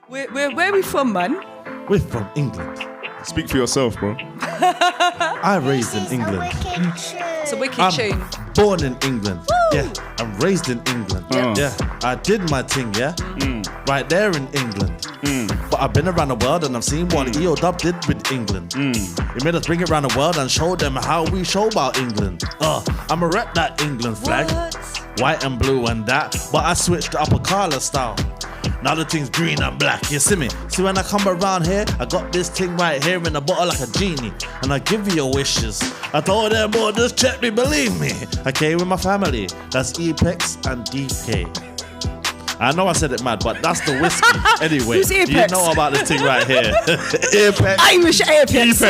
Where are we from, man? We're from England. Speak for yourself, bro. I raised in England. It's a wicked I'm tune. born in England. Woo! Yeah, I'm raised in England. Yeah, I did my thing, yeah. Right there in England. But I've been around the world and I've seen what EO Dub did with England. He made us bring it around the world and show them how we show about England. I'ma rep that England flag. What? White and blue and that. But I switched to upper color style. Now the thing's green and black, you see me? See when I come around here, I got this thing right here in a bottle like a genie. And I give you your wishes. I told them, boy, just check me, believe me. I came with my family. That's Apex and Dekay. I know I said it mad, but that's the whiskey. Anyway, Who's Apex? you know about this thing right here. Apex. Irish Apex.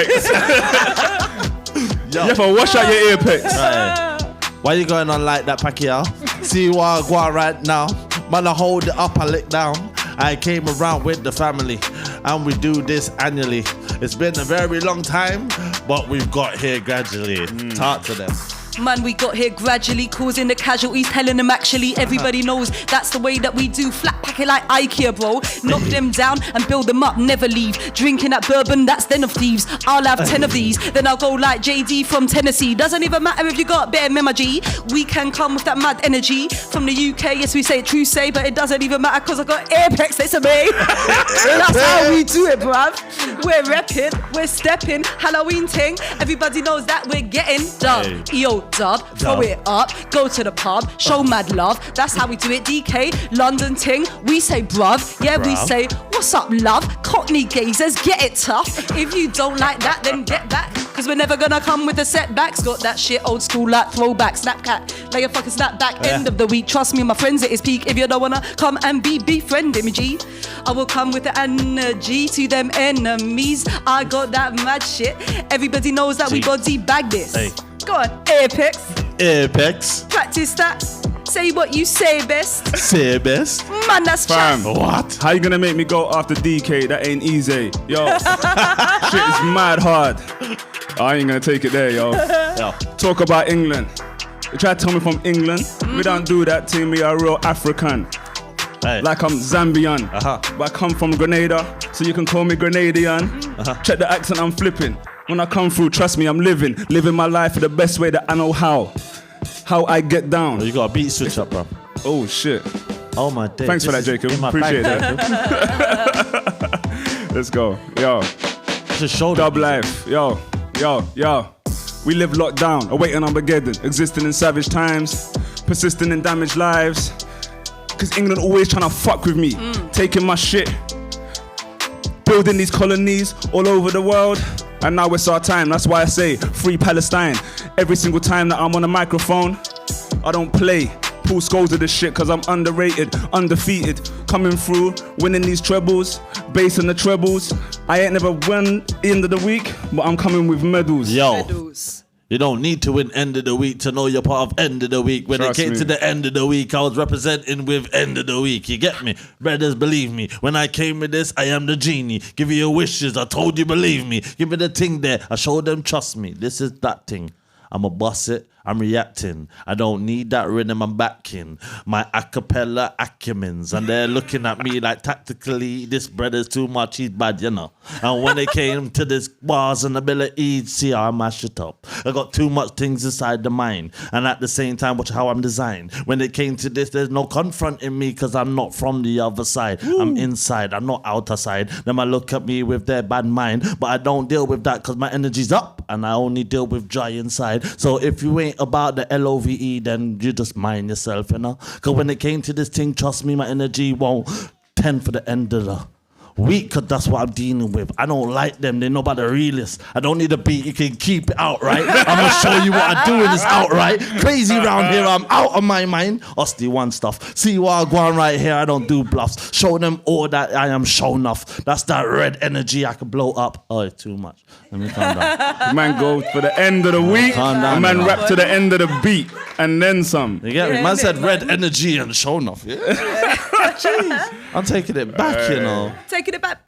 Yo. Yeah, but wash out your Apex. Right. Why you going on like that, Pacquiao? See why I go on right now? Man, I hold it up, I lick down. I came around with the family, and we do this annually. It's been a very long time, but we've got here gradually. Talk to them. Man, we got here gradually, causing the casualties, telling them actually everybody knows that's the way that we do. Flat packet like IKEA, bro. Knock them down and build them up, never leave. Drinking that bourbon, that's den of thieves. I'll have 10 of these, then I'll go like JD from Tennessee. Doesn't even matter if you got better memory. We can come with that mad energy. From the UK, yes, we say it true say, but it doesn't even matter because I got Apex next to me. That's how we do it, bruv. We're repping, we're stepping, Halloween ting. Everybody knows that we're getting done. EO Dub, throw it up, go to the pub, show mad love. That's how we do it. DK, London ting, we say bruv. Yeah, we say what's up, love. Cockney gazers, get it tough. If you don't like that, then get back. Cause we're never gonna come with the setbacks. Got that shit old school like throwback, snapcat, like a fucking snapback. End of the week, trust me, my friends, it is peak. If you don't wanna come and be friending me, G, I will come with the energy to them enemies. I got that mad shit. Everybody knows that we body bag this. Hey. Go on, Apex. Apex. Practice that. Say what you say best. Say best. Man, that's Fam, chat. What? how you gonna make me go after DK? That ain't easy. Yo, shit is mad hard. I ain't gonna take it there, yo. Yo. Talk about England. You try to tell me from England. We don't do that to me, a real African. Hey. Like I'm Zambian, but I come from Grenada, so you can call me Grenadian. Check the accent, I'm flipping. When I come through, trust me, I'm living my life the best way that I know how I get down. You got a beat switch up, bro. Oh shit. Oh my day. Thanks for that, Jacob. Appreciate that. Let's go. Yo, Just show dub them. life. Yo. We live locked down, awaiting Armageddon, existing in savage times, persisting in damaged lives. Cause England always trying to fuck with me, taking my shit, building these colonies all over the world. And now it's our time, that's why I say free Palestine. Every single time that I'm on a microphone, I don't play. Pull skulls of this shit cause I'm underrated, undefeated. Coming through, winning these trebles, bass in the trebles. I ain't never won end of the week, but I'm coming with medals. Yo. Medals. You don't need to win end of the week to know you're part of end of the week. When Trust it came me. to the end of the week, I was representing with end of the week. You get me? Brothers, believe me. When I came with this, I am the genie. Give you your wishes. I told you, believe me. Give me the thing there. I showed them, trust me. This is that thing. I'ma bust it. I'm reacting. I don't need that rhythm, I'm backing. My acapella acumens. And they're looking at me like tactically, this brother's too much, he's bad, you know. And when they came to this bars and abilities, see how I mash it up. I got too much things inside the mind. And at the same time, watch how I'm designed. When it came to this, there's no confronting me because I'm not from the other side. I'm inside, I'm not outer side. Them I look at me with their bad mind. But I don't deal with that because my energy's up. And I only deal with joy inside. So if you ain't about the LOVE, then you just mind yourself, you know. Because when it came to this thing, trust me, my energy won't tend for the end of the week, because that's what I'm dealing with. I don't like them. They know about the realist. I don't need a beat. You can keep it out, right? I'm going to show you what I'm doing is outright. Crazy round here. I'm out of my mind. Osty one stuff. See what I'm going right here. I don't do bluffs. Show them all that I am shown off. That's that red energy I can blow up. Oh, it's too much. Let me calm down. Man go for the end of the week, Calm down, and man man. rap to the end of the beat, and then some. You get me? Man said red energy and shown off. Yeah. Jeez. I'm taking it back, you know. Taking it back.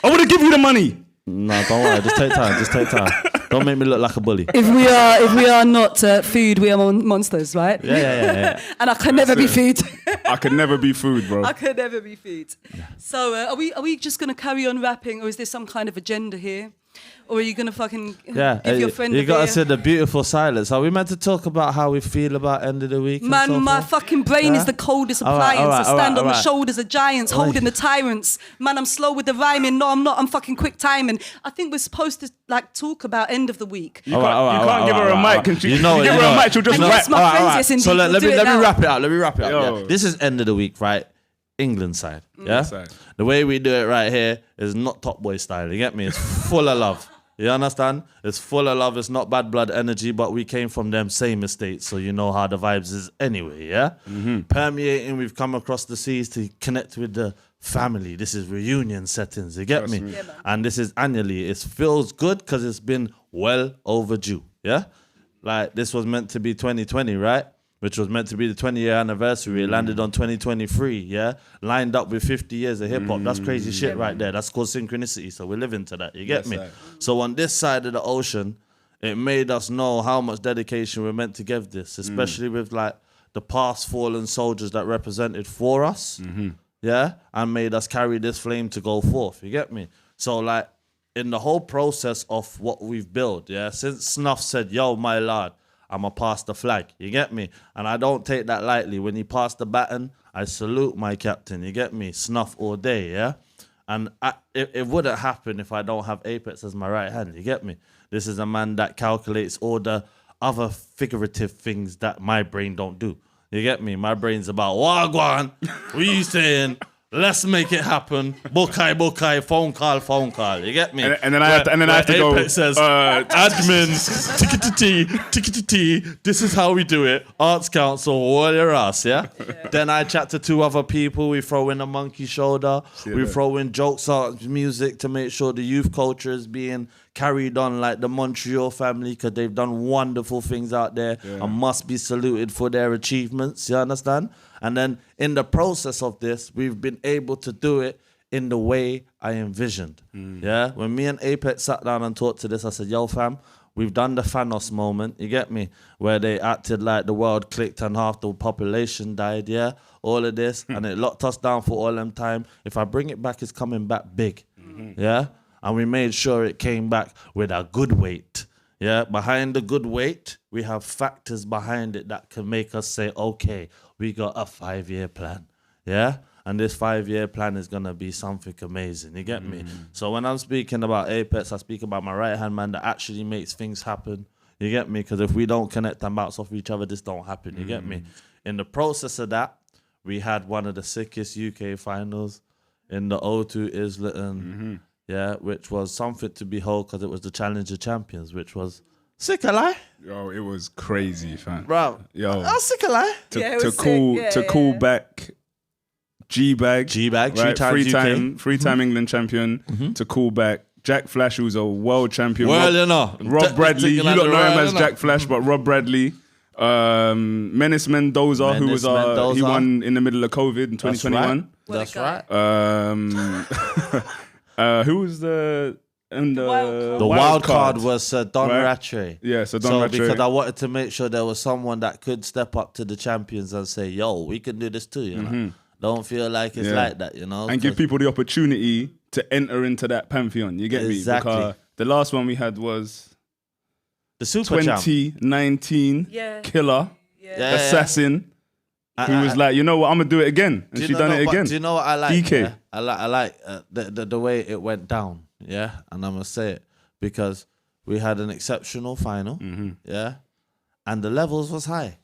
I would have give you the money. No, don't worry. Just take time. Just take time. Don't make me look like a bully. If we are not food, we are monsters, right? Yeah. And I can never be food. I could never be food, bro. I could never be food. So are we just going to carry on rapping, or is there some kind of agenda here? Or are you going to fucking give your friend you a got beer? to say the beautiful silence. Are we meant to talk about how we feel about end of the week? Man, and so my forth? fucking brain is the coldest appliance. I stand on the right. shoulders of giants, holding the tyrants. Man, I'm slow with the rhyming. No, I'm not. I'm fucking quick timing. I think we're supposed to like talk about end of the week. You can't give her a mic. Can she? You know, give her a mic, she'll just And rap. yes, my friends, yes, indeed. So We'll let do me it now. wrap it out. Let me wrap it up. Yo. Yeah. This is end of the week, right? England side. Yeah. side. The way we do it right here is not Top Boy style. You get me? It's full of love. You understand? It's full of love. It's not bad blood energy, but we came from them same estates, so you know how the vibes is anyway, yeah? Permeating, we've come across the seas to connect with the family. This is reunion settings, you get me? Yeah, man. And this is annually. It feels good because it's been well overdue, yeah? Like, this was meant to be 2020, right? Which was meant to be the 20-year anniversary. It landed on 2023, yeah? Lined up with 50 years of hip-hop. That's crazy shit right there. That's called synchronicity, so we're living to that. You get me? sir. So on this side of the ocean, it made us know how much dedication we're meant to give this, especially with, like, the past fallen soldiers that represented for us, yeah? And made us carry this flame to go forth. You get me? So, like, in the whole process of what we've built, yeah? Since Snuff said, yo, my lord, I'ma pass the flag, you get me? And I don't take that lightly. When he passed the baton, I salute my captain, you get me? Snuff all day, yeah? And it wouldn't happen if I don't have Apex as my right hand, you get me? This is a man that calculates all the other figurative things that my brain don't do. You get me? My brain's about, wagwan, what you saying? Let's make it happen. Bukai, phone call. You get me? And then I have to go. Apex says, admins, tickety, this is how we do it. Arts Council, warrior us, yeah? Then I chat to two other people. We throw in a monkey shoulder. We throw in jokes, art, music to make sure the youth culture is being carried on, like the Montreal family, because they've done wonderful things out there and must be saluted for their achievements. You understand? And then in the process of this, we've been able to do it in the way I envisioned. Yeah? When me and Apex sat down and talked to this, I said, yo, fam, we've done the Thanos moment, you get me? Where they acted like the world clicked and half the population died, yeah? All of this, and it locked us down for all them time. If I bring it back, it's coming back big, yeah? And we made sure it came back with a good weight. Yeah, behind the good weight, we have factors behind it that can make us say, okay, we got a 5-year plan. Yeah? And this 5-year plan is going to be something amazing. You get me? So when I'm speaking about Apex, I speak about my right-hand man that actually makes things happen. You get me? Because if we don't connect and bounce off each other, this don't happen. You get me? In the process of that, we had one of the sickest UK finals in the O2 Islington. Yeah, which was something to behold because it was the Challenge of Champions, which was sick alive. Yo, it was crazy, fam. Bro, Yo, I was sick alive. to call back G-Bag, G-Bag, right? 3 times UK. Three-time England champion. To call back Jack Flash, who's a world champion. Well, you know. Rob Bradley. You don't know him as Jack Flash, but Rob Bradley. Menace Mendoza, who was he won in the middle of COVID in 2021. That's right. Who was the wild card was Don Rattray. Yeah, so Don Rattray. Because I wanted to make sure there was someone that could step up to the champions and say, yo, we can do this too, you know. Don't feel like it's like that, you know. And give people the opportunity to enter into that pantheon. You get me? Because the last one we had was the Super 2019 Killer Assassin. Who was like, you know what, I'm gonna do it again, and she done it again. Do you know what I like? DK. Yeah? I like the way it went down, yeah. And I'm gonna say it because we had an exceptional final, yeah, and the levels was high.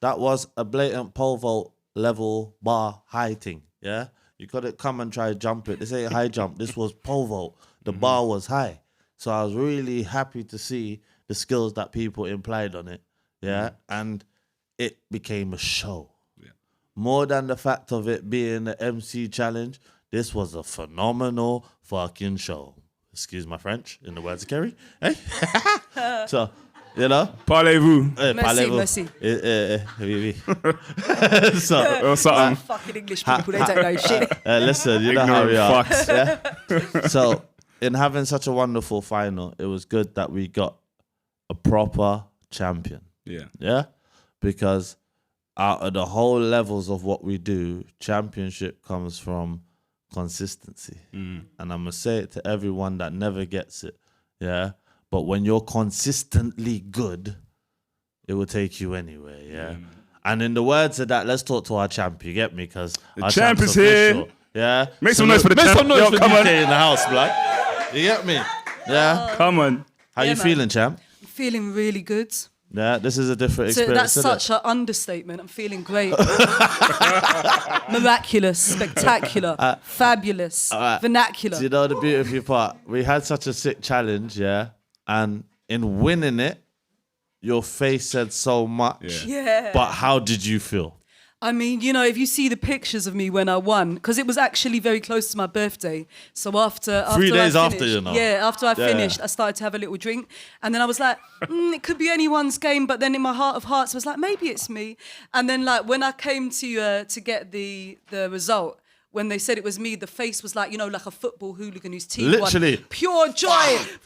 That was a blatant pole vault level bar high thing, yeah. You couldn't come and try to jump it. This ain't high jump. This was pole vault. The bar was high, so I was really happy to see the skills that people implied on it, yeah, and it became a show. More than the fact of it being the MC challenge, this was a phenomenal fucking show. Excuse my French, in the words of Kerry. Hey? So, you know. Parlez-vous. Merci. Oui. So, Fucking English people, they don't know shit. listen, you know how we are. Ignorant Yeah? So, in having such a wonderful final, it was good that we got a proper champion. Yeah. Yeah? Because out of the whole levels of what we do, championship comes from consistency. And I'm going to say it to everyone that never gets it. Yeah. But when you're consistently good, it will take you anywhere. Yeah. And in the words of that, let's talk to our champ. You get me? Because our champ champ's is here. official. Yeah. Make some noise for the champ. Make some noise Yo, for come DK on. in the house, blood. You get me? Yeah. Come on. How you man. feeling, champ? I'm feeling really good. Yeah, this is a different So experience. that's such an understatement. I'm feeling great. Miraculous, spectacular, fabulous, vernacular. Do you know the beautiful part? We had such a sick challenge, yeah? And in winning it, your face said so much. Yeah. But how did you feel? I mean, you know, if you see the pictures of me when I won, because it was actually very close to my birthday. So after 3 days I after, finished, you know. Yeah, after I Yeah. finished, I started to have a little drink. And then I was like, it could be anyone's game. But then in my heart of hearts, I was like, maybe it's me. And then like when I came to get the result, when they said it was me, the face was like, you know, like a football hooligan whose team Literally. won. Pure joy.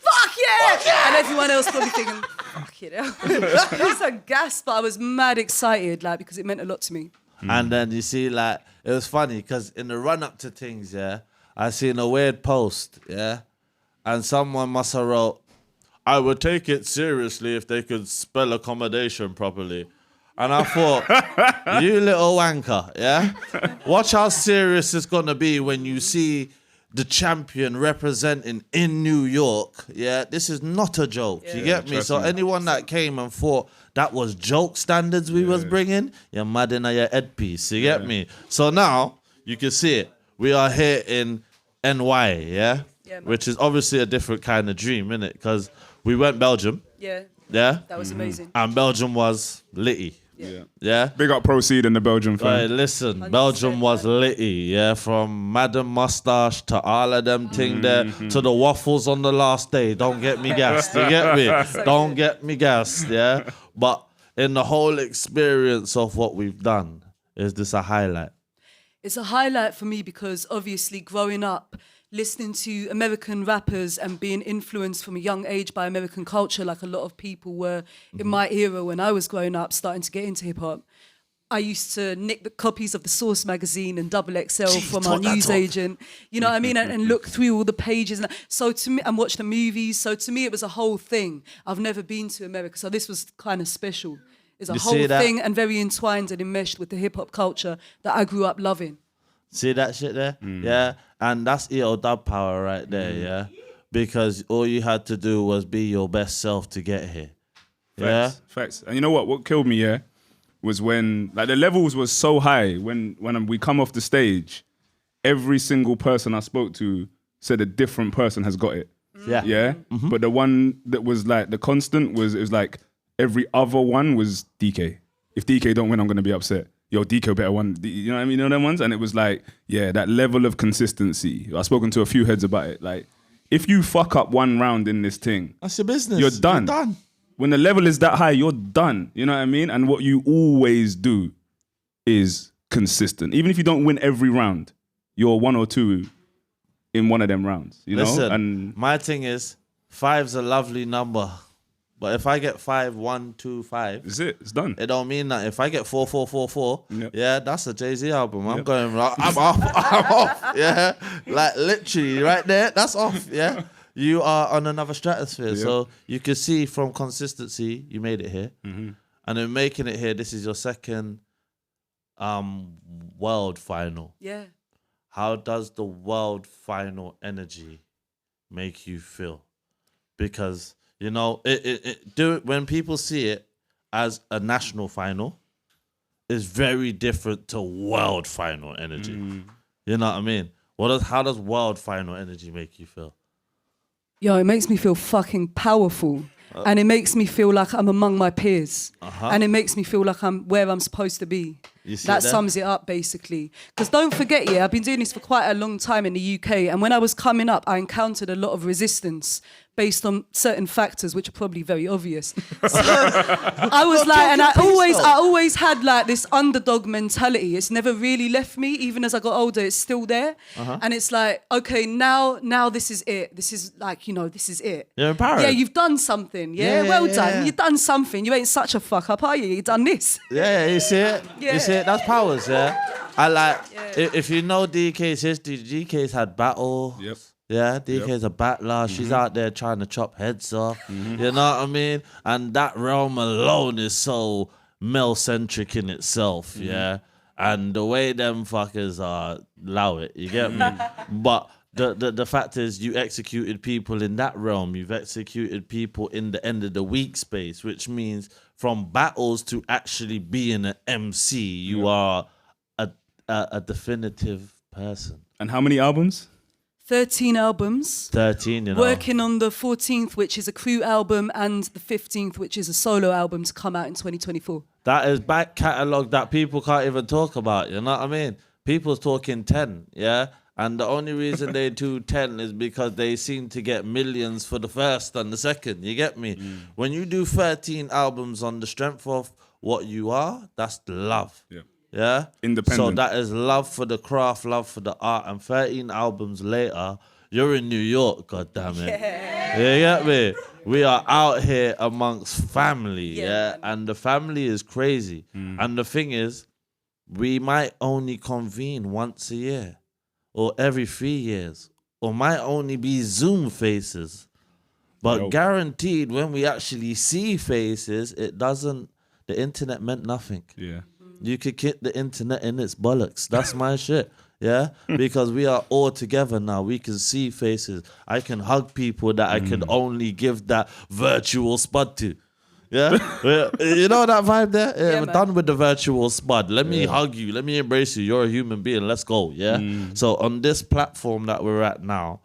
Fuck yeah! And everyone else probably thinking, fuck it. I was so gassed, but I was mad excited, like, because it meant a lot to me. And then you see, like, it was funny because in the run up to things, yeah, I seen a weird post, yeah, and someone must have wrote, I would take it seriously if they could spell accommodation properly. And I thought, you little wanker, yeah? Watch how serious it's going to be when you see the champion representing in New York, yeah? This is not a joke, you get me? trust So me. anyone that came and thought that was joke standards we was bringing, you're mad in your headpiece, you get me? So now, you can see it. We are here in NY, yeah? Yeah, man. Which is obviously a different kind of dream, innit? Because we went Belgium, Yeah, yeah? that was amazing. And Belgium was litty. Yeah. Yeah? Big up Proceed and the Belgian Hey, fan. listen, 100%, Belgium was litty, yeah? From Madam Mustache to all of them thing there to the waffles on the last day. Don't get me gassed, you get me? Don't get me gassed, yeah? But in the whole experience of what we've done, is this a highlight? It's a highlight for me because obviously growing up, listening to American rappers and being influenced from a young age by American culture, like a lot of people were in my era when I was growing up, starting to get into hip hop. I used to nick the copies of the Source magazine and Double XL from our talk that talk. newsagent, you know what I mean? And look through all the pages. And so to me, and watch the movies. So to me, it was a whole thing. I've never been to America, so this was kind of special. It's a You whole see that? thing and very entwined and enmeshed with the hip hop culture that I grew up loving. See that shit there? Yeah. And that's EO dub power right there, yeah? Because all you had to do was be your best self to get here. Yeah? Facts. And you know what? What killed me, yeah, was when like the levels was so high when we come off the stage, every single person I spoke to said a different person has got it. Yeah. Yeah. But the one that was like the constant was it was like every other one was DK. If DK don't win, I'm gonna be upset. Yo, DK better win. You know what I mean? You know them ones? And it was like, yeah, that level of consistency. I've spoken to a few heads about it. Like, if you fuck up one round in this thing, That's your business. you're done. You're done. When the level is that high, you're done. You know what I mean? And what you always do is consistent. Even if you don't win every round, you're 1 or 2 in one of them rounds. You know? Listen, And my thing is, 5's a lovely number. But if I get 5, 1, 2, 5, that's it. It's done. it don't mean that. If I get 4, 4, 4, 4, Yep. yeah, that's a Jay-Z album. I'm Yep. going, I'm off, I'm off, yeah. Like literally right there, that's off, yeah. You are on another stratosphere. Yep. So you can see from consistency, you made it here. And in making it here, this is your second world final. Yeah. How does the world final energy make you feel? Because, you know, when people see it as a national final, it's very different to world final energy. You know what I mean? How does world final energy make you feel? Yo, it makes me feel fucking powerful. And it makes me feel like I'm among my peers. And it makes me feel like I'm where I'm supposed to be. You see That that? sums it up, basically. Because don't forget, yeah, I've been doing this for quite a long time in the UK. And when I was coming up, I encountered a lot of resistance based on certain factors, which are probably very obvious. So I was like, and I always had like this underdog mentality. It's never really left me, even as I got older. It's still there, and it's like, okay, now this is it. This is like, this is it. You're empowered. Yeah, you've done something. Yeah, well done. You've done something. You ain't such a fuck up, are you? You've done this. Yeah, you see it? Yeah. You see it? That's powers, yeah? I like, if you know DK's history, DK's had battles. Yep. Yeah, DK's a battler. She's out there trying to chop heads off. You know what I mean? And that realm alone is so male-centric in itself, yeah? And the way them fuckers are, allow it, you get me? But the fact is, you executed people in that realm. You've executed people in the end of the week space, which means from battles to actually being an MC, you are a definitive person. And how many albums? 13 albums. 13, Working on the 14th, which is a crew album, and the 15th, which is a solo album to come out in 2024. That is back catalogue that people can't even talk about, you know what I mean? People's talking 10, yeah? And the only reason they do 10 is because they seem to get millions for the first and the second, you get me? When you do 13 albums on the strength of what you are, that's the love. Yeah? Independent. So that is love for the craft, love for the art. And 13 albums later, you're in New York, goddammit. Yeah. You get me? We are out here amongst family, yeah? And the family is crazy. And the thing is, we might only convene once a year or every 3 years, or might only be Zoom faces. But guaranteed, when we actually see faces, the internet meant nothing. Yeah. You could kick the internet in its bollocks. That's my shit. Yeah? Because we are all together now. We can see faces. I can hug people that I can only give that virtual spud to. Yeah? You know that vibe there? Yeah, we're done with the virtual spud. Let me hug you. Let me embrace you. You're a human being. Let's go. Yeah? So on this platform that we're at now,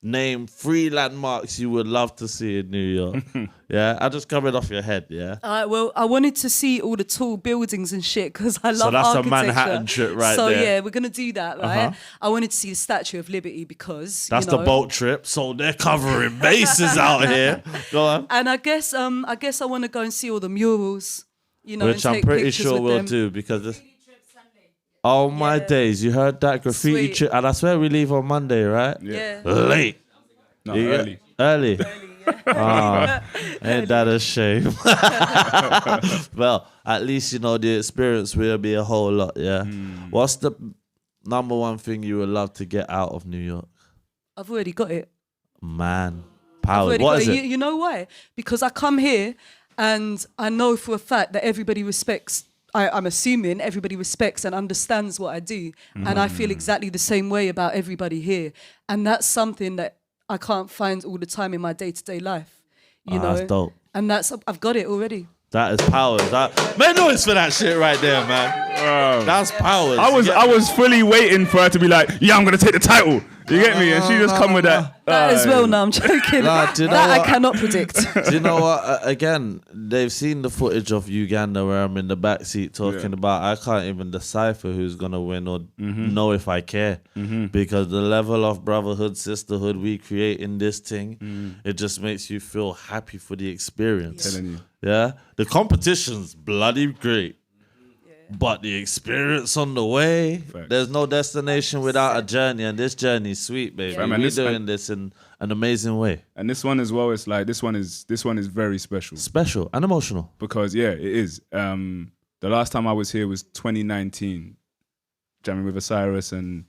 name 3 landmarks you would love to see in New York. Yeah, I just coming off your head. Yeah. Well, I wanted to see all the tall buildings and shit because I love So that's architecture. a Manhattan trip right so, there. yeah, we're gonna do that, right? I wanted to see the Statue of Liberty because That's the boat trip. So they're covering bases out here. Go on. And I guess I want to go and see all the murals. Which and I'm take pretty pictures sure with we'll them. do because this. Oh my days! You heard that graffiti Sweet. trip, and I swear we leave on Monday, right? Yeah. Late. No, You get- early. Early. Ain't that a shame? Well, at least the experience will be a whole lot. Yeah. What's the number one thing you would love to get out of New York? I've already got it. Man, I've power. already What got is it. it? You know why? Because I come here and I know for a fact that everybody respects. I'm assuming everybody respects and understands what I do, and I feel exactly the same way about everybody here. And that's something that I can't find all the time in my day-to-day life. You know, That's dope. and I've got it already. That is powers. Make noise for that shit right there, man. That's powers. I was fully waiting for her to be like, yeah, I'm gonna take the title. You get me? And she just come with that. That as well. No, I'm joking. Nah, do you know that I what? cannot predict. Do you know what? Again, they've seen the footage of Uganda where I'm in the backseat talking about I can't even decipher who's going to win or know if I care. Because the level of brotherhood, sisterhood we create in this thing, it just makes you feel happy for the experience. Telling you. Yeah? The competition's bloody great. But the experience on the way, Facts. there's no destination without a journey, and this journey's sweet, baby. Right, man, We're this- doing this in an amazing way. And this one as well, it's like this one is very special Special and emotional. because it is. The last time I was here was 2019, jamming with Osiris, and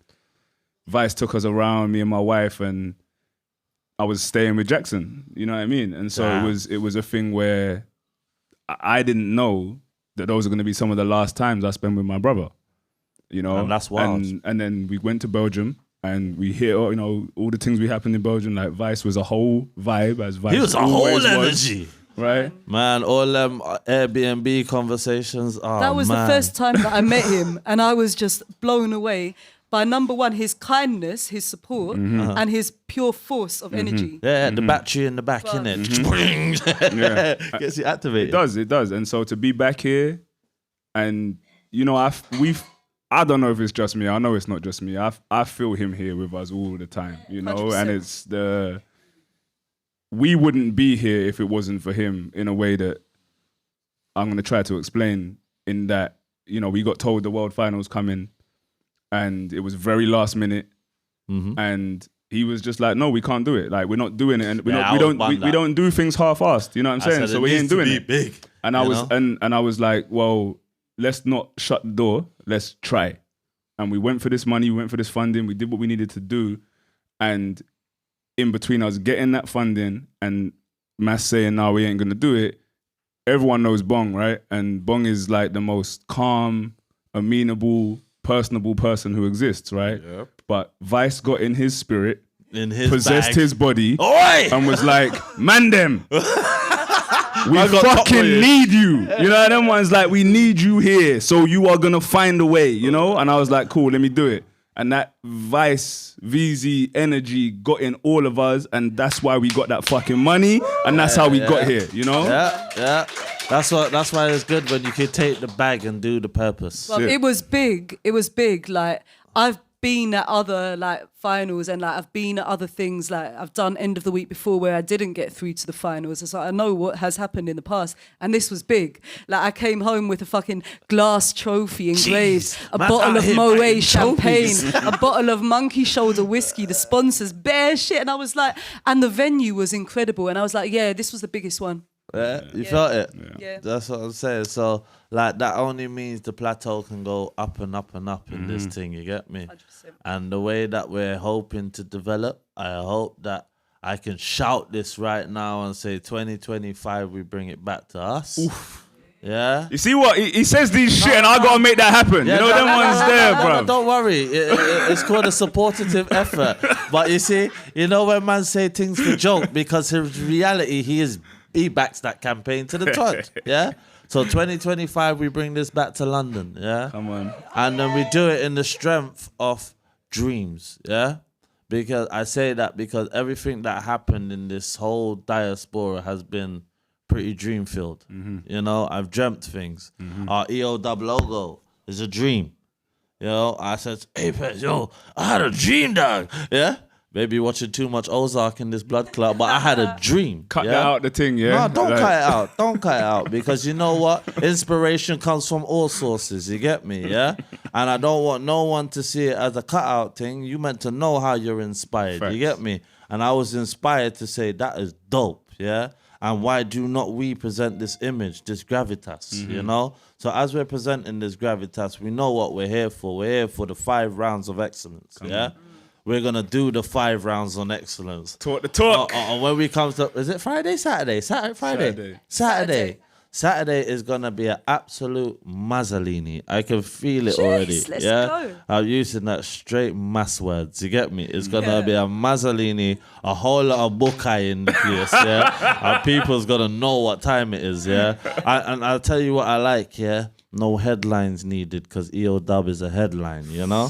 Vice took us around, me and my wife, and I was staying with Jackson. You know what I mean? And so Damn. it was a thing where I didn't know that those are going to be some of the last times I spend with my brother. You know, And that's wild. And then we went to Belgium. And we hear, all the things we happened in Belgium. Like Vice was a whole vibe, as Vice He was a always whole was, energy. right? Man, all them Airbnb conversations. Oh, That was man. the first time that I met him, and I was just blown away by number one, his kindness, his support, and his pure force of energy. Yeah, the battery in the back, innit? Yeah. Gets you activated. It does. And so to be back here, and I don't know if it's just me. I know it's not just me. I feel him here with us all the time, and 100%. it's we wouldn't be here if it wasn't for him, in a way that I'm going to try to explain, in that, you know, we got told the world finals coming and it was very last minute, and he was just like, no, we can't do it. Like, we're not doing it, and we don't do things half-assed. You know what I'm saying? So we ain't doing it. Big, and I was like, well, let's not shut the door. Let's try. And we went for this money. We went for this funding. We did what we needed to do. And in between us getting that funding and Mass saying, no, we ain't gonna do it, everyone knows Bong, right? And Bong is like the most calm, amenable, personable person who exists, right? Yep. But Vice got in his spirit, bag. possessed his body, Oi! and was like, man them. We fucking need you. You know, them ones like, we need you here. So you are gonna find a way, you know? And I was like, cool, let me do it. And that Vice, VZ energy got in all of us, and that's why we got that fucking money, and that's how we got here, you know? Yeah. That's why it's good when you can take the bag and do the purpose. Well, it was big. It was big. Like, I've been at other like finals, and like I've been at other things. Like, I've done end of the week before where I didn't get through to the finals. It's like, I know what has happened in the past, and this was big. Like, I came home with a fucking glass trophy engraved, a bottle of Moet champagne, a bottle of Monkey Shoulder whiskey, the sponsors, bare shit, and I was like, and the venue was incredible, and I was like, yeah, this was the biggest one. Yeah, you felt it. Yeah. That's what I'm saying. So, like, that only means the plateau can go up and up and up in this thing. You get me? 100%. And the way that we're hoping to develop, I hope that I can shout this right now and say 2025 we bring it back to us. Oof. Yeah. You see what he says these shit, and I gotta make that happen. Yeah, you know, them ones there, bro. Don't worry, it's called a supportive effort. But you see, you know when man say things for joke, because in reality he backs that campaign to the touch. Yeah. So 2025 we bring this back to London. Yeah. Come on. And then we do it in the strength of dreams. Yeah. Because I say that because everything that happened in this whole diaspora has been pretty dream filled. You know, I've dreamt things. Our EOW logo is a dream. You know, I said, Apex, yo, I had a dream, dog. Yeah. Maybe watching too much Ozark in this blood clot, but I had a dream. Cut that out the thing, yeah? No, don't cut it out. Don't cut it out, because you know what? Inspiration comes from all sources, you get me, yeah? And I don't want no one to see it as a cutout thing. You meant to know how you're inspired, Facts. you get me? And I was inspired to say, that is dope, yeah? And why do not we present this image, this gravitas, you know? So as we're presenting this gravitas, we know what we're here for. We're here for the 5 rounds of excellence, yeah? We're going to do the 5 rounds on excellence. Talk the talk. And when we come to, is it Friday, Saturday? Friday? Saturday is going to be an absolute Mazzolini. I can feel it already. Let's yeah? go. I'm using that straight mass words. You get me? It's going to be a Mazzolini, a whole lot of Dekay in the place. Yeah. Our people's going to know what time it is. Yeah. And I'll tell you what I like. Yeah. No headlines needed, because EOW is a headline, you know?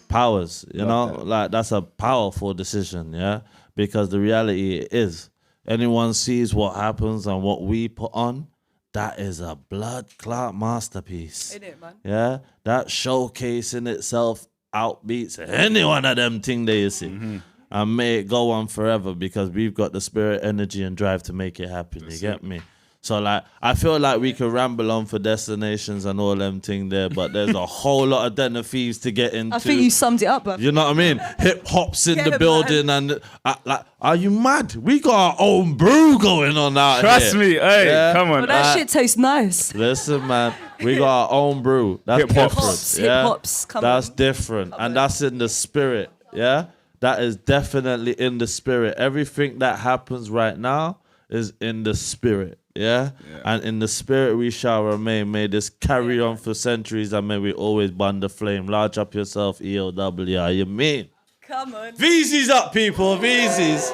Powers, you know, like that's a powerful decision, yeah? Because the reality is, anyone sees what happens and what we put on, that is a blood clot masterpiece. Ain't it, man? Yeah? That showcase in itself outbeats any one of them thing that you see. And may it go on forever, because we've got the spirit, energy, and drive to make it happen. You get me? So, like, I feel like we could ramble on for destinations and all them thing there, but there's a whole lot of den of thieves to get into. I think you summed it up, bro. You know what I mean? Hip hop's in Get the it, building, man. and like, are you mad? We got our own brew going on out Trust here. me, hey, come on. Well, that shit tastes nice. Listen, man, we got our own brew. That's Hip hops. different. Hip Yeah? hops, come That's on. different, and that's in the spirit. Yeah, that is definitely in the spirit. Everything that happens right now is in the spirit. Yeah? And in the spirit we shall remain. May this carry on for centuries, and may we always burn the flame. Large up yourself, EOW. You mean? Come on. VZ's up, people. VZ's.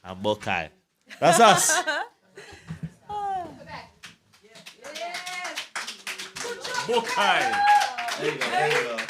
And Dekay. That's us. Dekay. There you go.